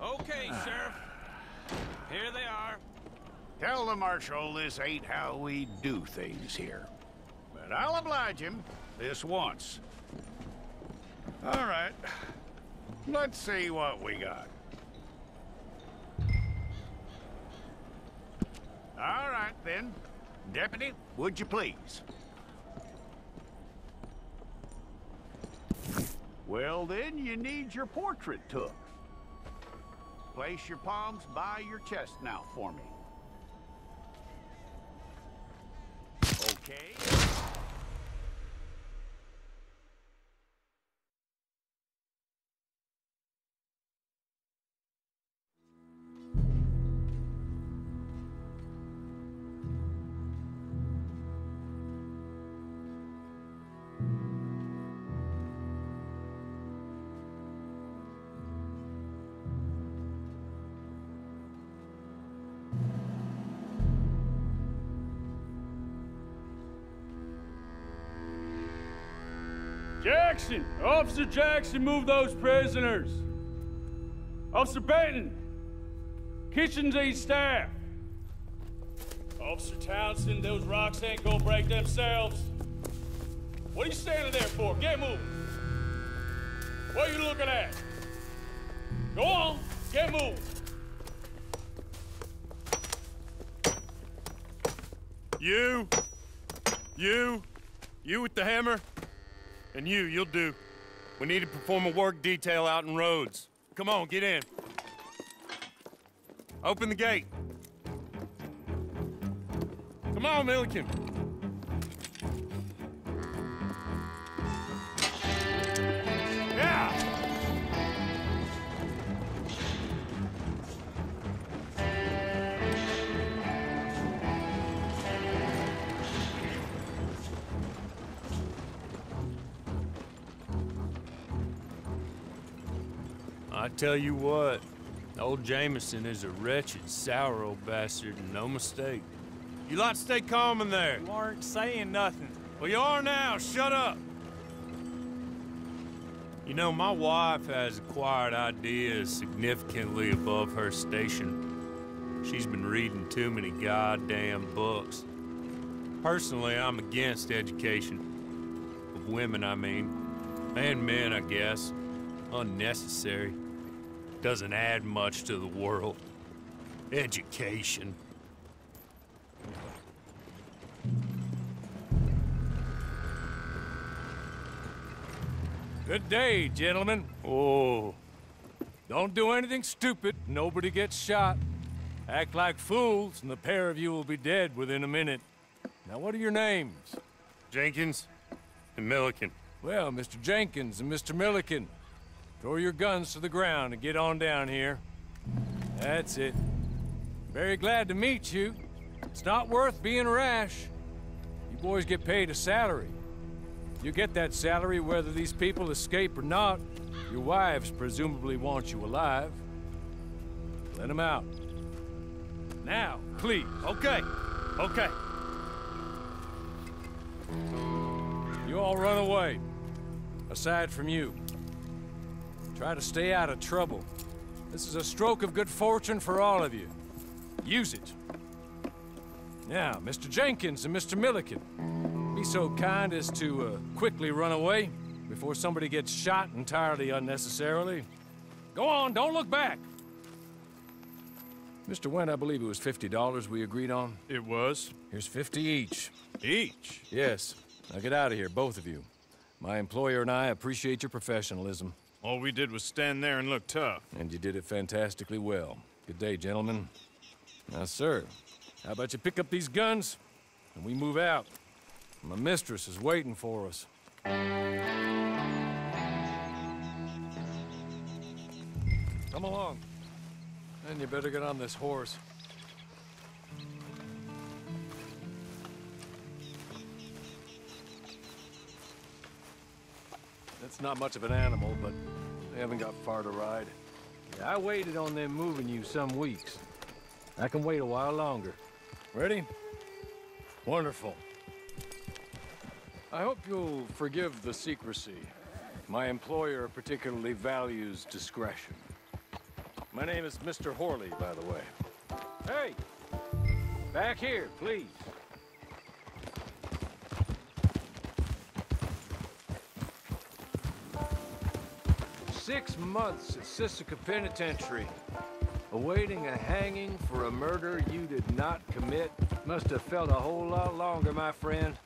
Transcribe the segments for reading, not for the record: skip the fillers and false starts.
Okay, Sheriff. Here they are. Tell the Marshal this ain't how we do things here. But I'll oblige him this once. All right. Let's see what we got. All right, then. Deputy, would you please? Well, then, you need your portrait took. Place your palms by your chest now for me. Okay. Jackson! Officer Jackson, move those prisoners! Officer Benton! Kitchens aid staff! Officer Townsend, those rocks ain't gonna break themselves. What are you standing there for? Get moving! What are you looking at? Go on, get moving! You with the hammer? And you'll do. We need to perform a work detail out in Rhodes. Come on, get in. Open the gate. Come on, Milliken. Yeah! I tell you what, old Jameson is a wretched, sour old bastard, and no mistake. You lot stay calm in there. You aren't saying nothing. Well, you are now. Shut up. You know, my wife has acquired ideas significantly above her station. She's been reading too many goddamn books. Personally, I'm against education. Of women, I mean. And men, I guess. Unnecessary. Doesn't add much to the world. Education. Good day, gentlemen. Oh. Don't do anything stupid. Nobody gets shot. Act like fools, and the pair of you will be dead within a minute. Now, what are your names? Jenkins and Milliken. Well, Mr. Jenkins and Mr. Milliken, throw your guns to the ground and get on down here. That's it. Very glad to meet you. It's not worth being rash. You boys get paid a salary. You get that salary whether these people escape or not. Your wives presumably want you alive. Let them out. Now, please. Okay. Okay. You all run away. Aside from you. Try to stay out of trouble. This is a stroke of good fortune for all of you. Use it. Now, Mr. Jenkins and Mr. Milliken, be so kind as to quickly run away before somebody gets shot entirely unnecessarily. Go on, don't look back. Mr. Wendt, I believe it was $50 we agreed on. It was? Here's 50 each. Each? Yes. Now get out of here, both of you. My employer and I appreciate your professionalism. All we did was stand there and look tough. And you did it fantastically well. Good day, gentlemen. Now, sir, how about you pick up these guns and we move out? My mistress is waiting for us. Come along. And you better get on this horse. It's not much of an animal, but they haven't got far to ride. Yeah, I waited on them moving you some weeks. I can wait a while longer. Ready? Wonderful. I hope you'll forgive the secrecy. My employer particularly values discretion. My name is Mr. Horley, by the way. Hey! Back here, please. "6 months at Sisika Penitentiary, awaiting a hanging for a murder you did not commit. Must have felt a whole lot longer, my friend.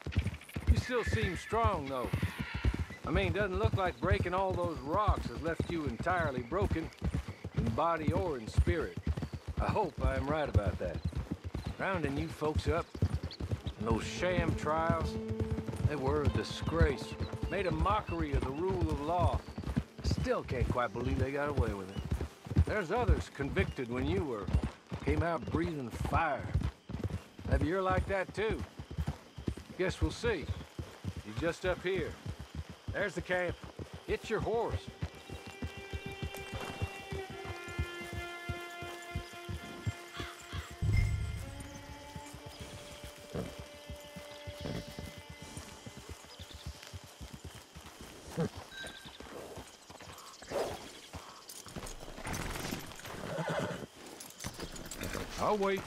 You still seem strong, though. I mean, doesn't look like breaking all those rocks has left you entirely broken, in body or in spirit. I hope I am right about that. Rounding you folks up, and those sham trials, they were a disgrace. Made a mockery of the rule of law. Still can't quite believe they got away with it. There's others convicted when you were. Came out breathing fire. Maybe you're like that too. Guess we'll see. He's just up here. There's the camp. Hit your horse. I'll wait.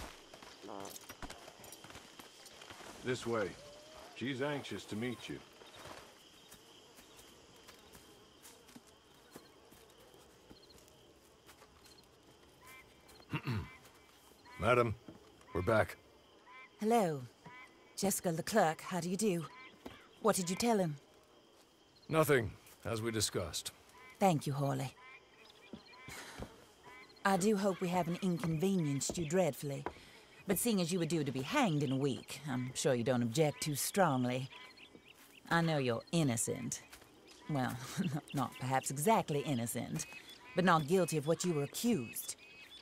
This way. She's anxious to meet you. Madam, we're back. Hello. Jessica Leclerc, how do you do? What did you tell him? Nothing, as we discussed. Thank you, Horley. I do hope we haven't inconvenienced you dreadfully. But seeing as you were due to be hanged in a week, I'm sure you don't object too strongly. I know you're innocent. Well, not perhaps exactly innocent, but not guilty of what you were accused.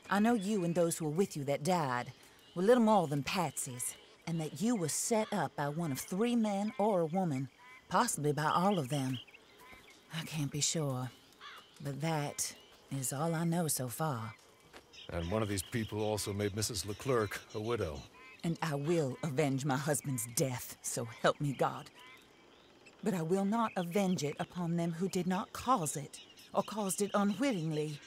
I know you and those who were with you that died were little more than patsies, and that you were set up by one of 3 men or a woman, possibly by all of them. I can't be sure, but that is all I know so far. And one of these people also made Mrs. Leclerc a widow. And I will avenge my husband's death, so help me God. But I will not avenge it upon them who did not cause it, or caused it unwittingly.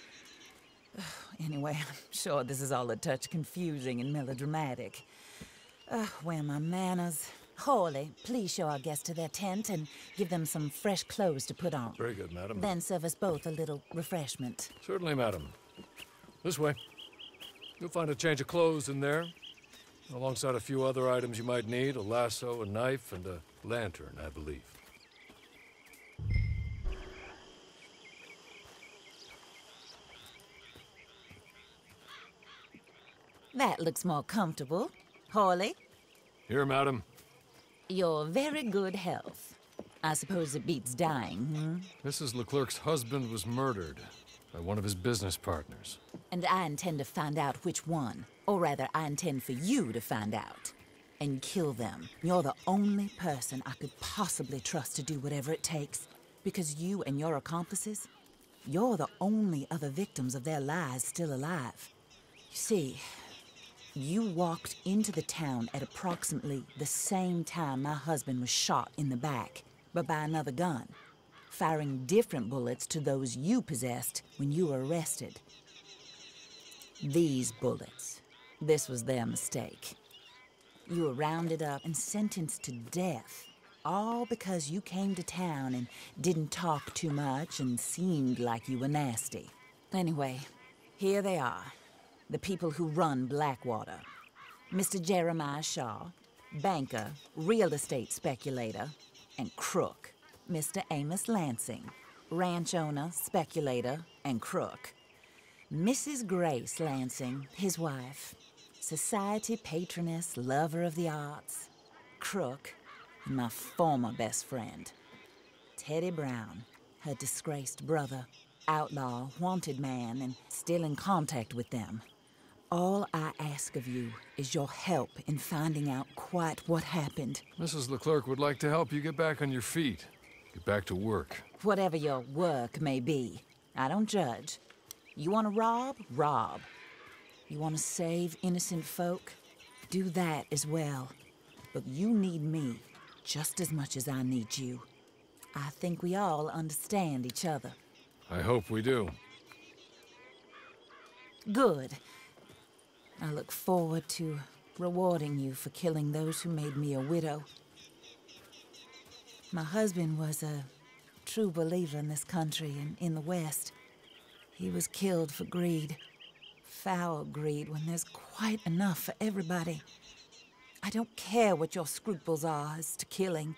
Anyway, I'm sure this is all a touch confusing and melodramatic. Where are my manners? Horley, please show our guests to their tent and give them some fresh clothes to put on. Very good, madam. Then serve us both a little refreshment. Certainly, madam. This way. You'll find a change of clothes in there, alongside a few other items you might need, a lasso, a knife, and a lantern, I believe. That looks more comfortable. Horley? Here, madam. Your very good health. I suppose it beats dying, Mrs. Leclerc's husband was murdered by one of his business partners. And I intend to find out which one. Or rather, I intend for you to find out. And kill them. You're the only person I could possibly trust to do whatever it takes. Because you and your accomplices, you're the only other victims of their lies still alive. You see, you walked into the town at approximately the same time my husband was shot in the back, but by another gun, firing different bullets to those you possessed when you were arrested. These bullets, this was their mistake. You were rounded up and sentenced to death, all because you came to town and didn't talk too much and seemed like you were nasty. Anyway, here they are. the people who run Blackwater. Mr. Jeremiah Shaw, banker, real estate speculator, and crook. Mr. Amos Lansing, ranch owner, speculator, and crook. Mrs. Grace Lansing, his wife, society patroness, lover of the arts, crook, and my former best friend, Teddy Brown, her disgraced brother, outlaw, wanted man, and still in contact with them. All I ask of you is your help in finding out quite what happened. Mrs. Leclerc would like to help you get back on your feet. Get back to work. Whatever your work may be, I don't judge. You want to rob? Rob. You want to save innocent folk? Do that as well. But you need me just as much as I need you. I think we all understand each other. I hope we do. Good. I look forward to rewarding you for killing those who made me a widow. My husband was a true believer in this country and in the West. He was killed for greed. Foul greed when there's quite enough for everybody. I don't care what your scruples are as to killing.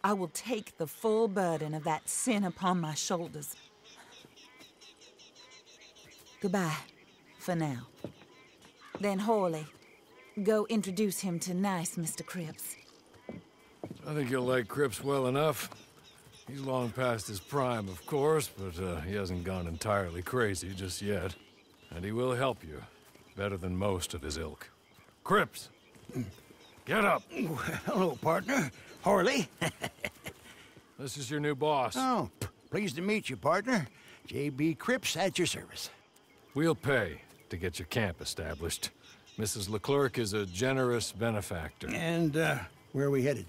I will take the full burden of that sin upon my shoulders. Goodbye, for now. Then Hawley, go introduce him to nice Mr. Cripps. I think you'll like Cripps well enough. He's long past his prime, of course, but he hasn't gone entirely crazy just yet. And he will help you, better than most of his ilk. Cripps! Get up! Hello, partner. Hawley. This is your new boss. Oh, pleased to meet you, partner. J.B. Cripps at your service. We'll pay to get your camp established. Mrs. Leclerc is a generous benefactor. And, where are we headed?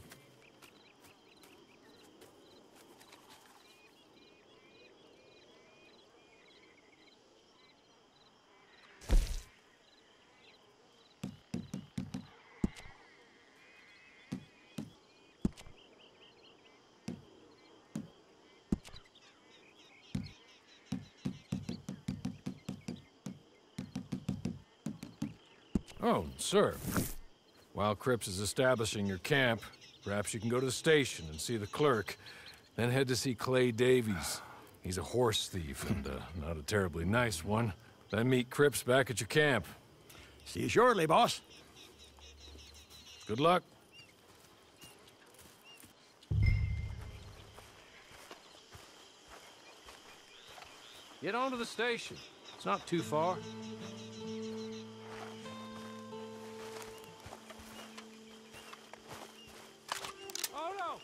Oh, sir. While Cripps is establishing your camp, perhaps you can go to the station and see the clerk, then head to see Clay Davies. He's a horse thief, and not a terribly nice one. Then meet Cripps back at your camp. See you shortly, boss. Good luck. Get on to the station. It's not too far. Oh, no!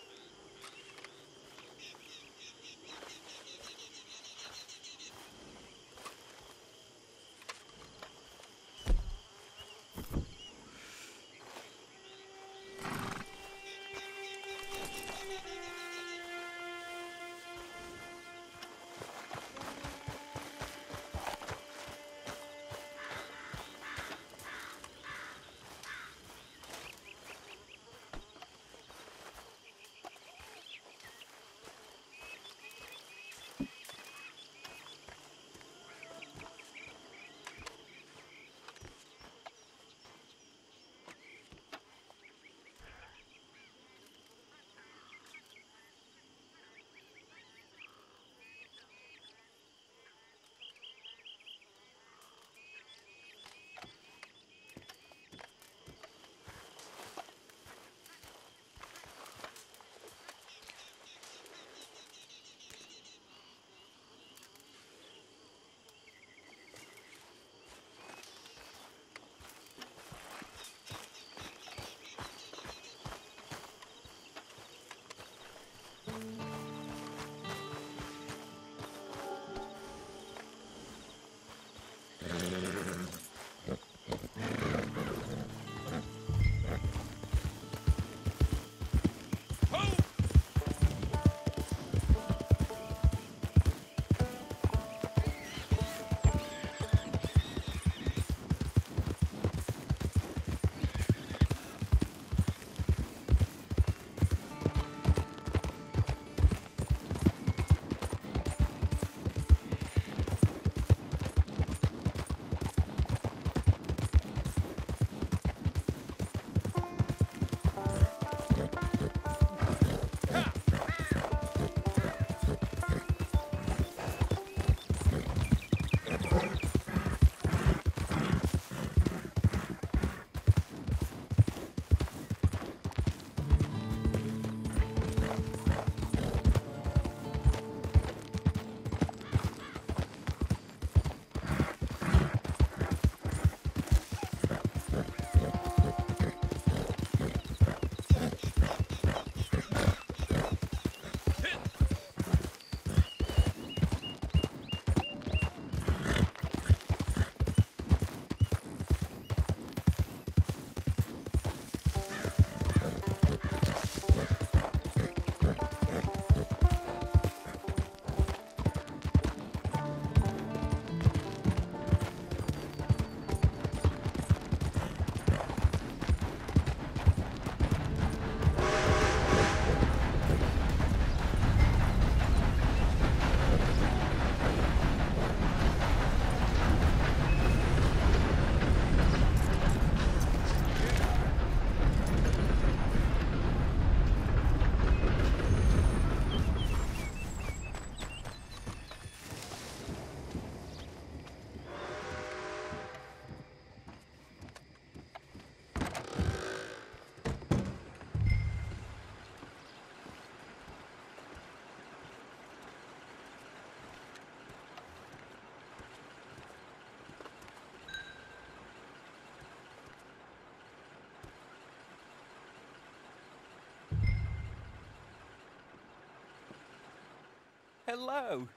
hello.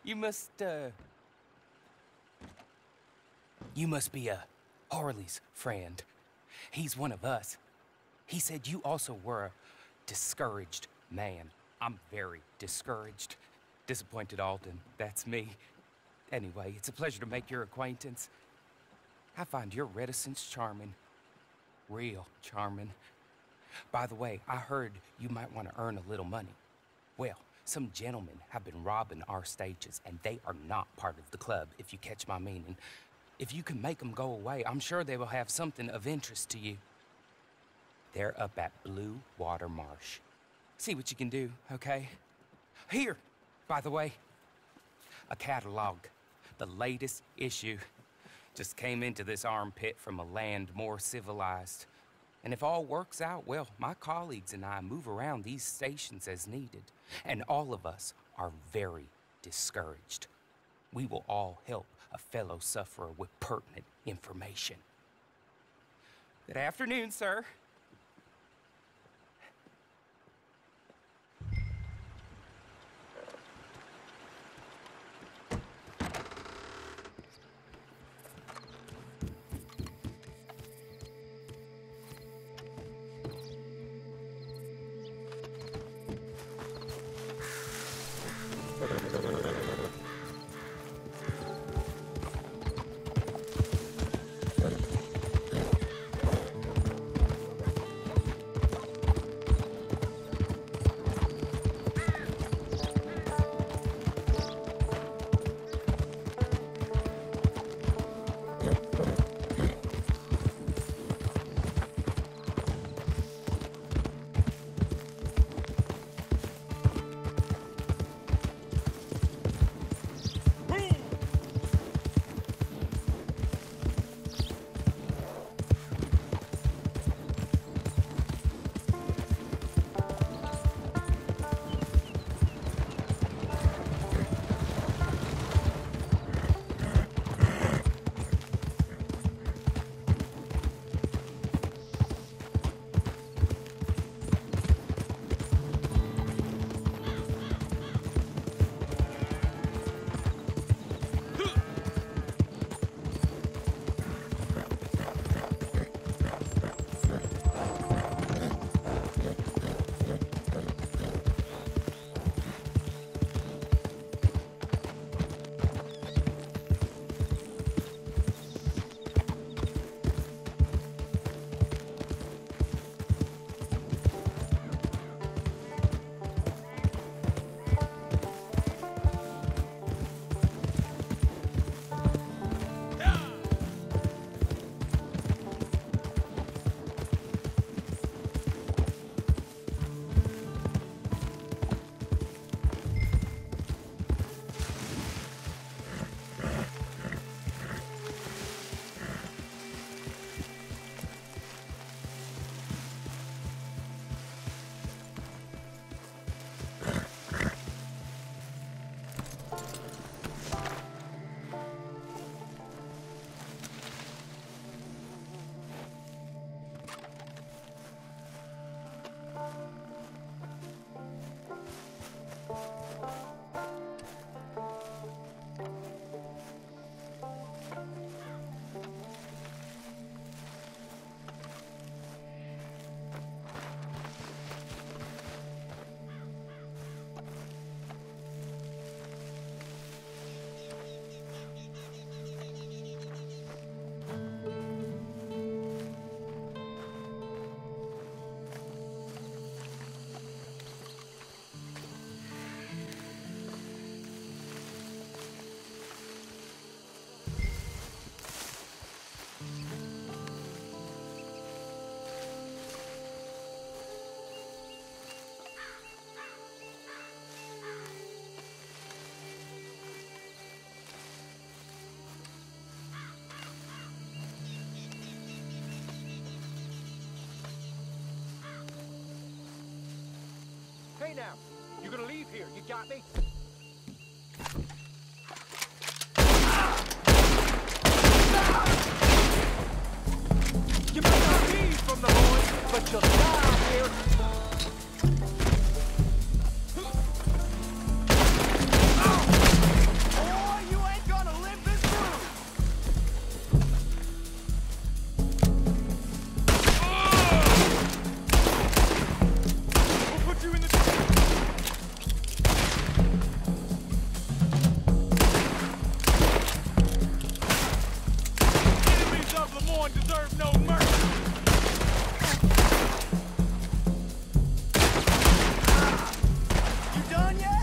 You must be Harley's friend. He's one of us. He said you also were a discouraged man. I'm very discouraged. Disappointed Alden, that's me. Anyway, it's a pleasure to make your acquaintance. I find your reticence charming. Real charming. By the way, I heard you might want to earn a little money. Well, some gentlemen have been robbing our stages, and they are not part of the club, if you catch my meaning. If you can make them go away, I'm sure they will have something of interest to you. They're up at Blue Water Marsh. See what you can do, okay? Here, by the way, a catalog. The latest issue. Just came into this armpit from a land more civilized. And if all works out, well, my colleagues and I move around these stations as needed. And all of us are very discouraged. We will all help a fellow sufferer with pertinent information. Good afternoon, sir. Hey now, you gonna leave here, you got me? You might not be from the boys, but you'll die here. Someone deserves no mercy! You done yet?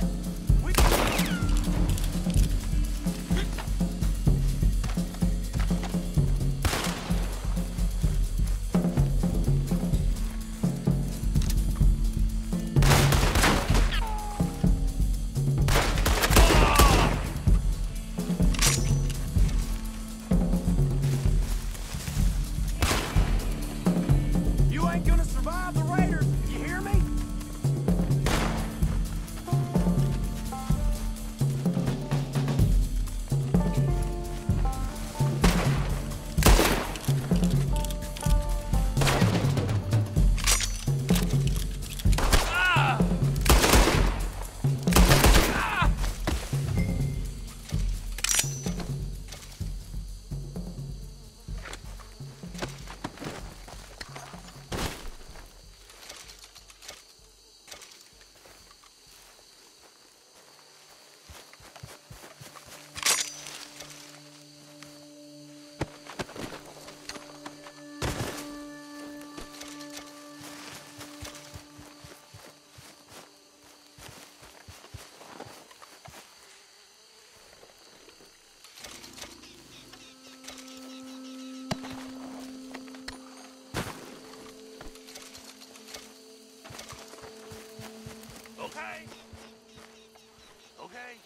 Okay.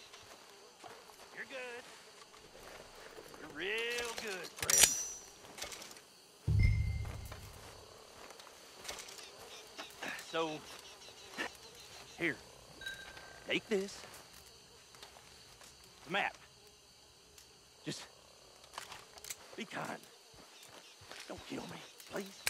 You're good. You're real good, friend. So, here. Take this. The map. Just be kind. Don't kill me, please.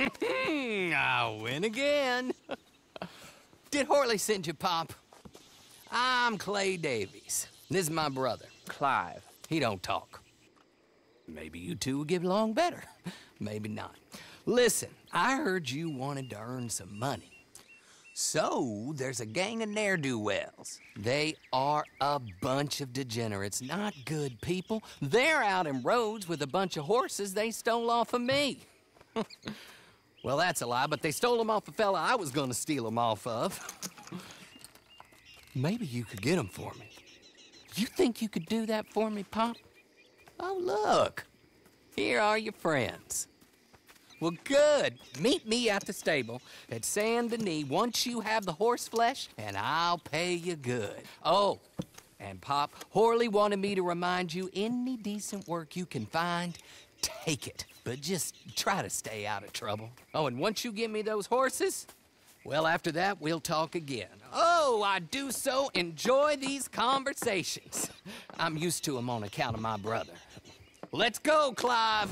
I win again. Did Horley send you, Pop? I'm Clay Davies. This is my brother, Clive. He don't talk. Maybe you two will get along better. Maybe not. Listen, I heard you wanted to earn some money. So, there's a gang of ne'er-do-wells. They are a bunch of degenerates, not good people. They're out in roads with a bunch of horses they stole off of me. Well, that's a lie, but they stole them off a fella I was gonna steal them off of. Maybe you could get them for me. You think you could do that for me, Pop? Oh, look. Here are your friends. Well, good. Meet me at the stable at San Denis once you have the horse flesh, and I'll pay you good. Oh, and Pop, Horley wanted me to remind you, any decent work you can find, take it. But just try to stay out of trouble. Oh, and once you give me those horses, well, after that, we'll talk again. Oh, I do so enjoy these conversations. I'm used to them on account of my brother. Let's go, Clive.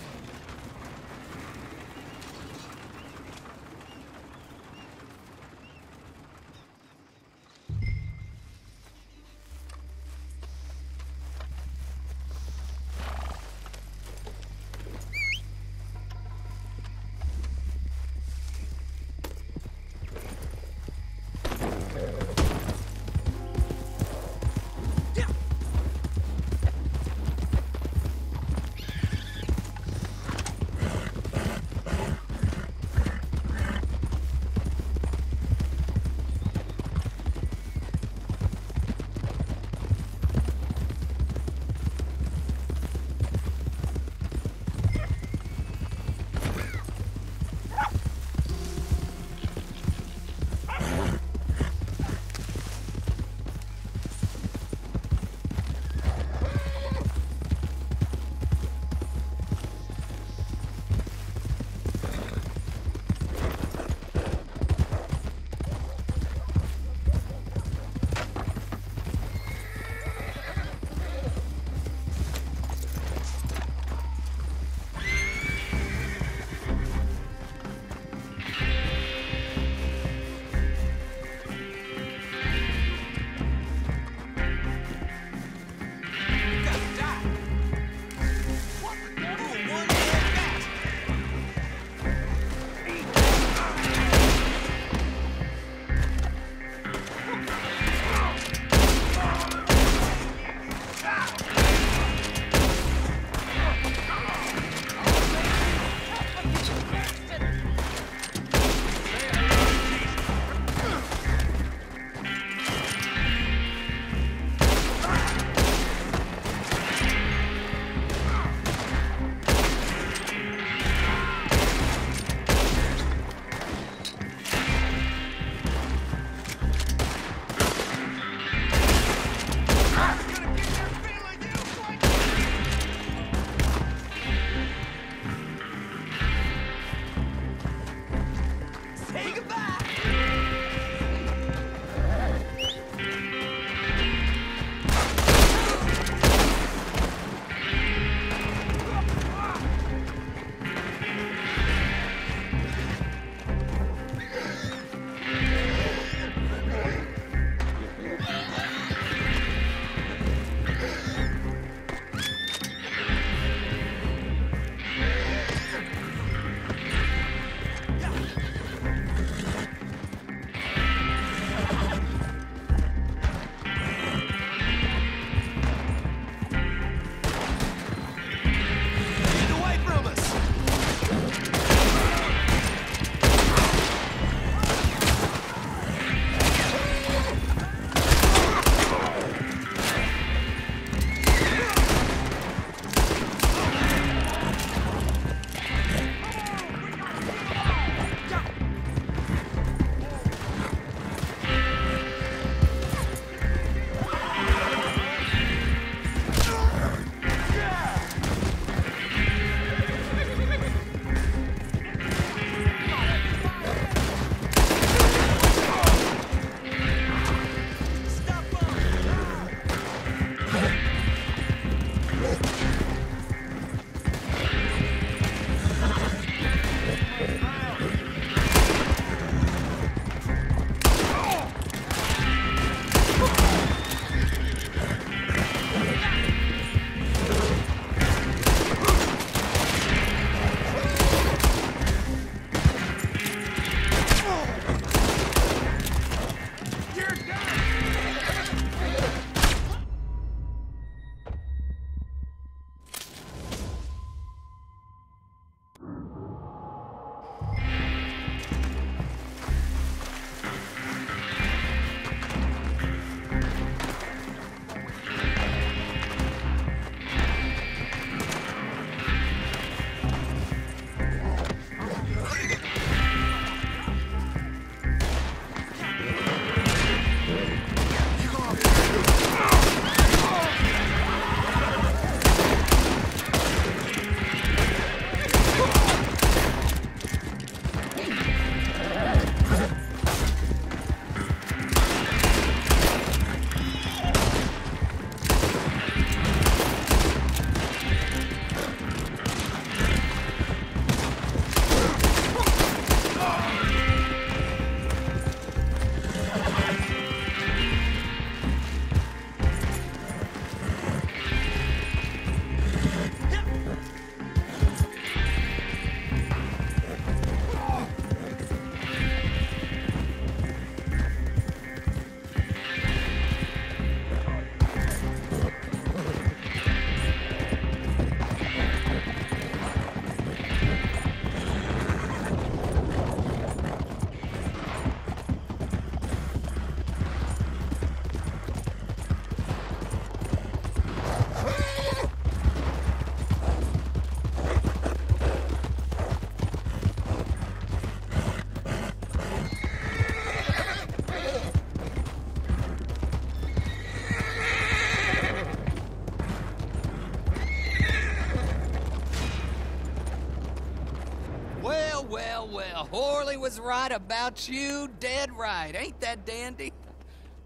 Well, well, Horley was right about you, dead right. Ain't that dandy?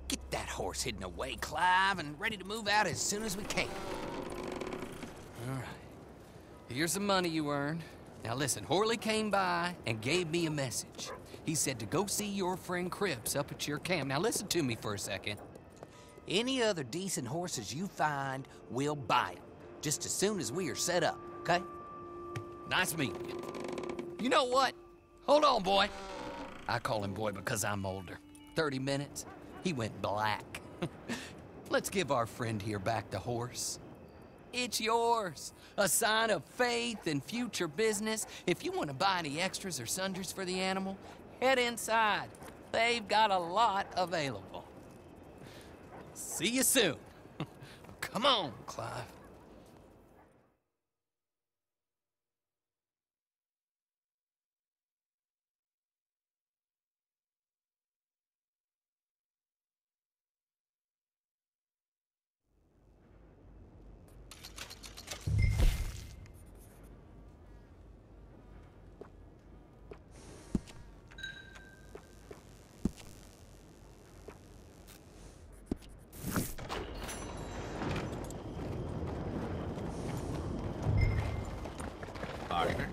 Get that horse hidden away, Clive, and ready to move out as soon as we can. All right. Here's the money you earned. Now listen, Horley came by and gave me a message. He said to go see your friend Cripps up at your camp. Now listen to me for a second. Any other decent horses you find, we'll buy them. Just as soon as we are set up, okay? Nice meeting you. You know what? Hold on, boy. I call him boy because I'm older. 30 minutes, he went black. Let's give our friend here back the horse. It's yours. A sign of faith and future business. If you want to buy any extras or sundries for the animal, head inside. They've got a lot available. See you soon. Come on, Clive. Partner.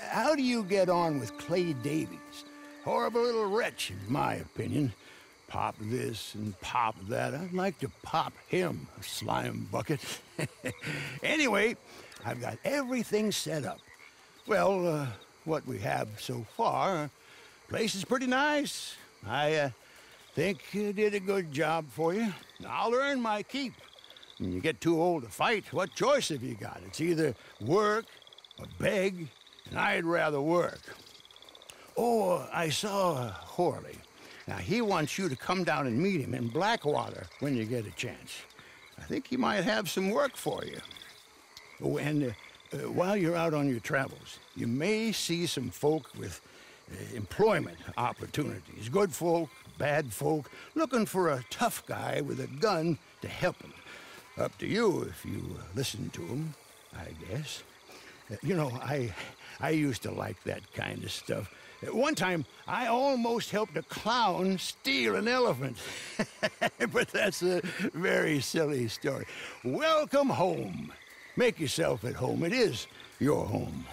How do you get on with Clay Davies? Horrible little wretch, in my opinion. Pop this and pop that. I'd like to pop him, a slime bucket. Anyway, I've got everything set up. Well, what we have so far, place is pretty nice. I think you did a good job for you. I'll earn my keep. When you get too old to fight, what choice have you got? It's either work or beg, and I'd rather work. Oh, I saw Horley. Now, he wants you to come down and meet him in Blackwater when you get a chance. I think he might have some work for you. Oh, and while you're out on your travels, you may see some folk with employment opportunities. Good folk, bad folk, looking for a tough guy with a gun to help them. Up to you if you listen to him, I guess. You know, I used to like that kind of stuff. One time, I almost helped a clown steal an elephant. But that's a very silly story. Welcome home. Make yourself at home. It is your home.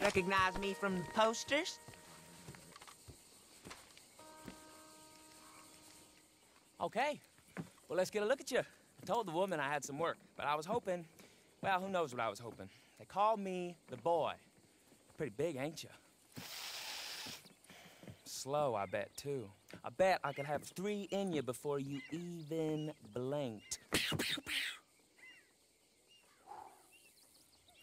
Recognize me from the posters? Okay. Well, let's get a look at you. I told the woman I had some work, but I was hoping... Well, who knows what I was hoping. They called me the boy. Pretty big, ain't you? Slow, I bet, too. I bet I could have 3 in you before you even blinked.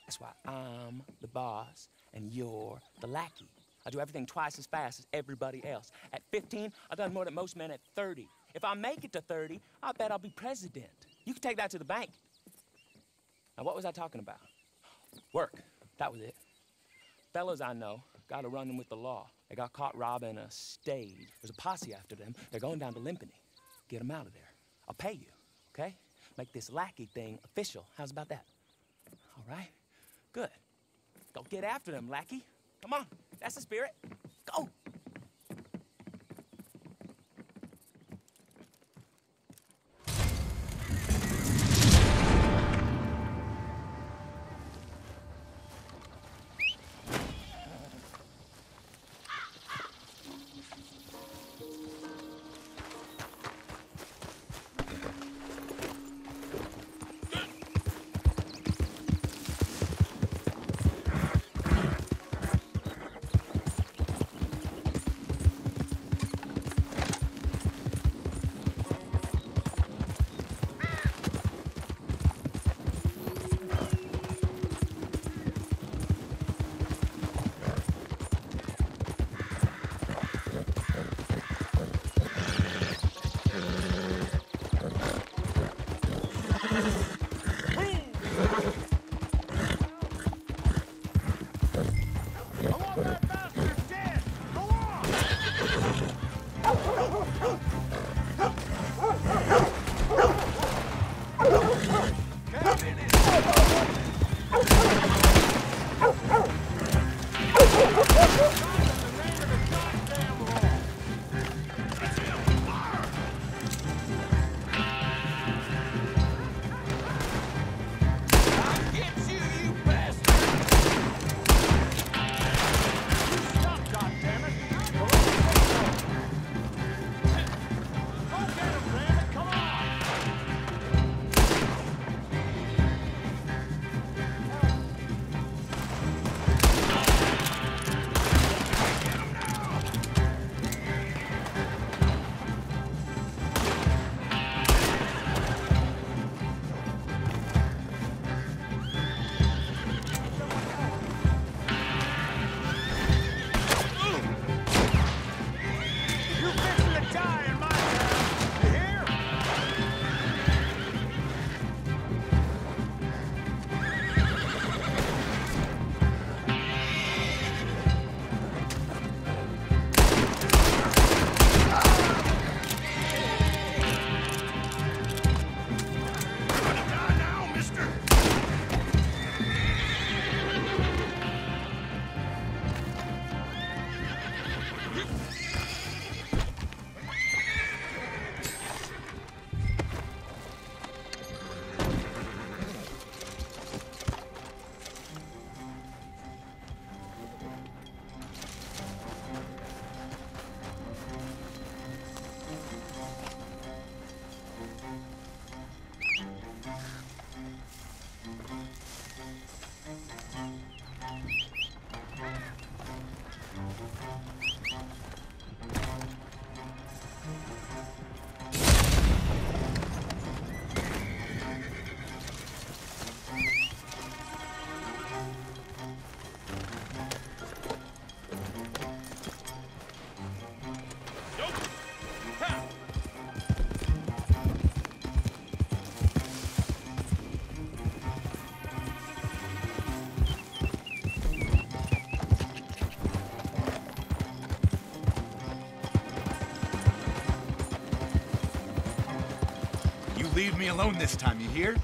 That's why I'm the boss and you're the lackey. I do everything twice as fast as everybody else. At 15, I've done more than most men at 30. If I make it to 30, I bet I'll be president. You can take that to the bank. Now, what was I talking about? Work. That was it. Fellas I know got to run them with the law. They got caught robbing a stage. There's a posse after them. They're going down to Limpany. Get them out of there. I'll pay you, okay? Make this lackey thing official. How's about that? All right? Good. Go get after them, lackey. Come on. That's the spirit. Go. Leave me alone this time, you hear?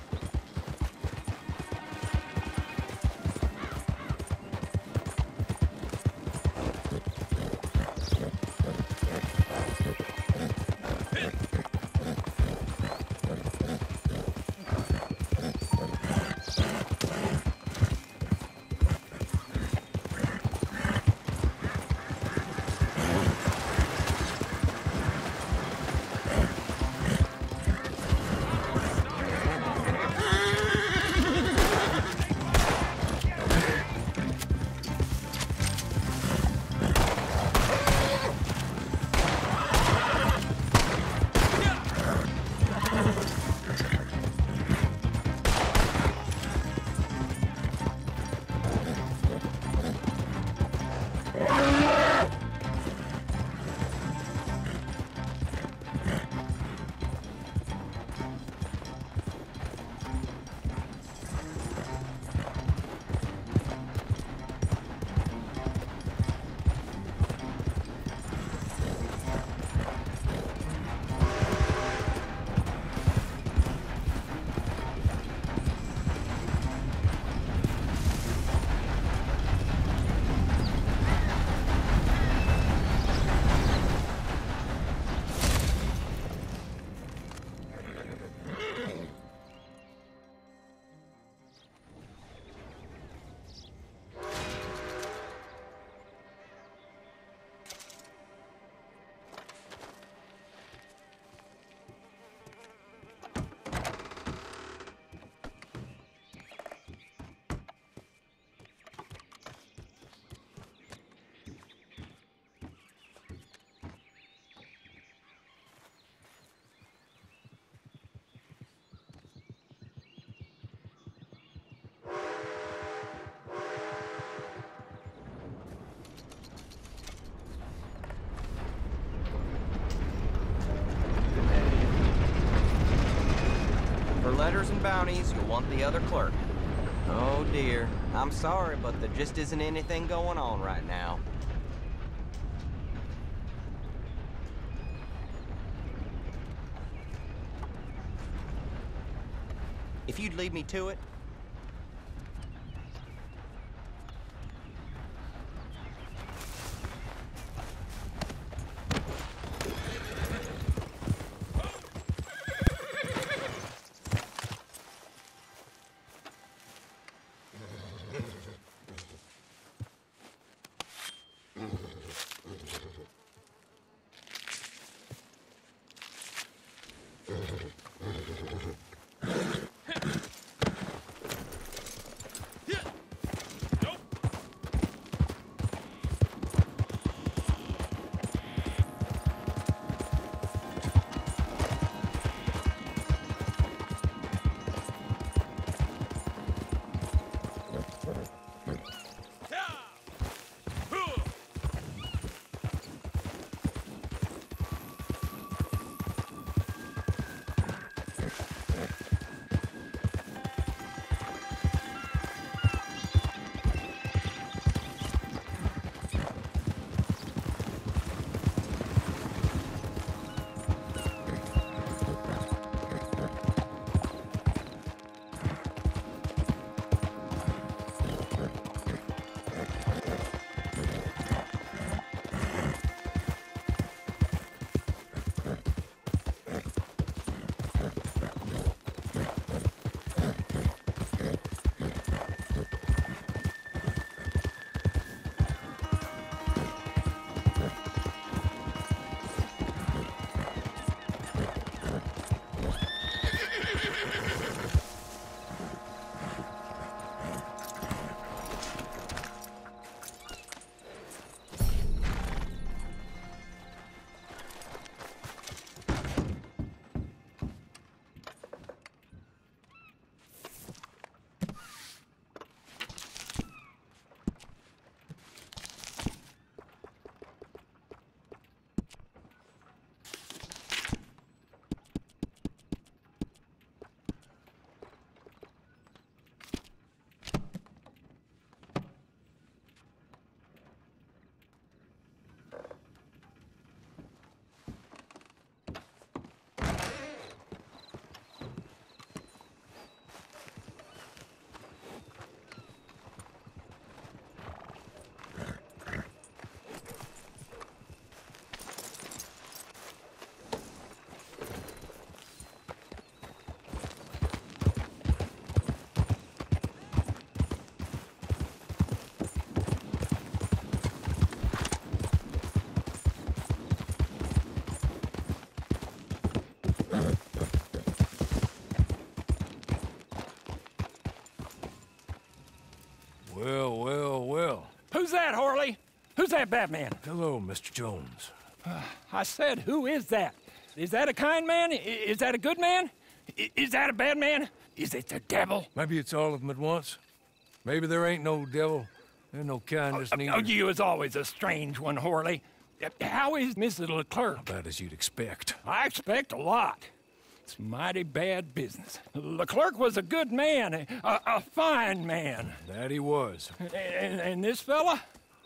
letters and bounties, you'll want the other clerk. Oh dear. I'm sorry, but there just isn't anything going on right now. If you'd lead me to it. Who's that, Harley? Who's that Batman? Hello, Mr. Jones. I said, who is that? Is that a kind man? Is that a good man? Is that a bad man? Is it the devil? Maybe it's all of them at once. Maybe there ain't no devil. There's no kindness neither. Oh, you is always a strange one, Harley. How is Mrs. Leclerc? About as you'd expect. I expect a lot. It's mighty bad business. Leclerc was a good man, a fine man. That he was. And this fella?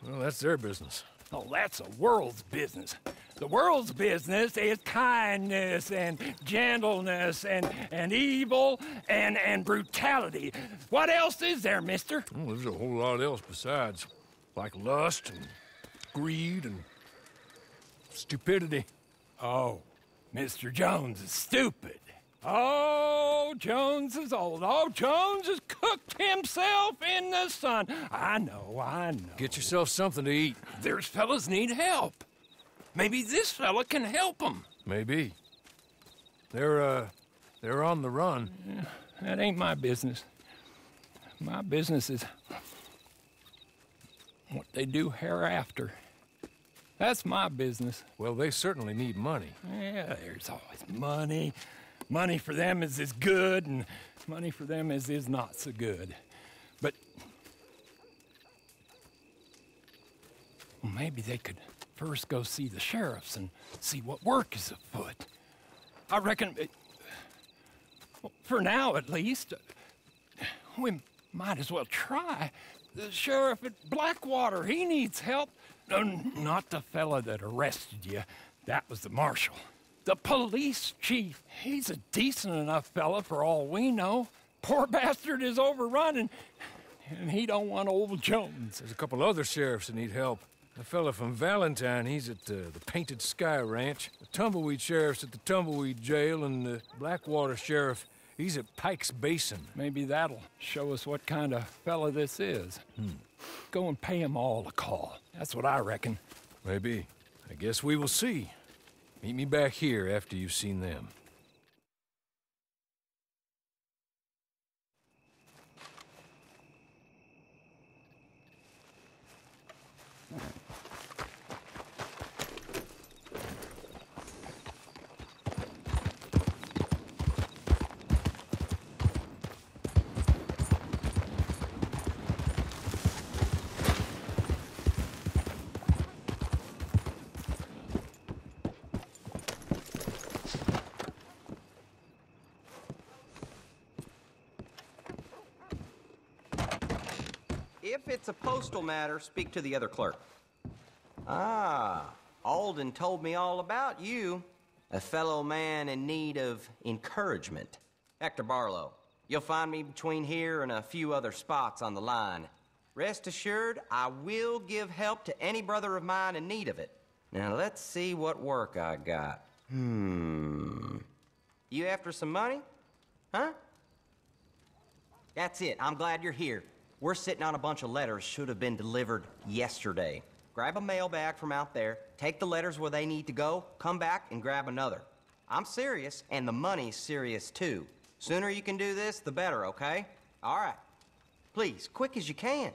Well, that's their business. Oh, that's the world's business. The world's business is kindness and gentleness and evil and brutality. What else is there, mister? Well, there's a whole lot else besides. Like lust and greed and stupidity. Oh, Mr. Jones is stupid. Oh, Jones is old. Oh, Jones has cooked himself in the sun. I know. Get yourself something to eat. There's fellas need help. Maybe this fella can help them. Maybe. They're on the run. Yeah, that ain't my business. My business is what they do hereafter. That's my business. Well, they certainly need money. Yeah, there's always money. Money for them is as good, and money for them is not so good. But well, maybe they could first go see the sheriffs and see what work is afoot. I reckon... For now, at least. We might as well try. The sheriff at Blackwater, he needs help. Not the fella that arrested you. That was the marshal. The police chief. He's a decent enough fella for all we know. Poor bastard is overrun, and he don't want old Jones. There's a couple other sheriffs that need help. The fella from Valentine, he's at the Painted Sky Ranch. The Tumbleweed sheriff's at the Tumbleweed Jail, and the Blackwater sheriff, he's at Pike's Basin. Maybe that'll show us what kind of fella this is. Go and pay them all a call. That's what I reckon. Maybe. I guess we will see. Meet me back here after you've seen them. If it's a postal matter, speak to the other clerk. Ah, Alden told me all about you. A fellow man in need of encouragement. Hector Barlow. You'll find me between here and a few other spots on the line. Rest assured, I will give help to any brother of mine in need of it. Now, let's see what work I got. You after some money? Huh? That's it. I'm glad you're here. We're sitting on a bunch of letters should have been delivered yesterday. Grab a mail bag from out there, take the letters where they need to go, come back and grab another. I'm serious, and the money's serious too. Sooner you can do this, the better, okay? All right. Please, quick as you can.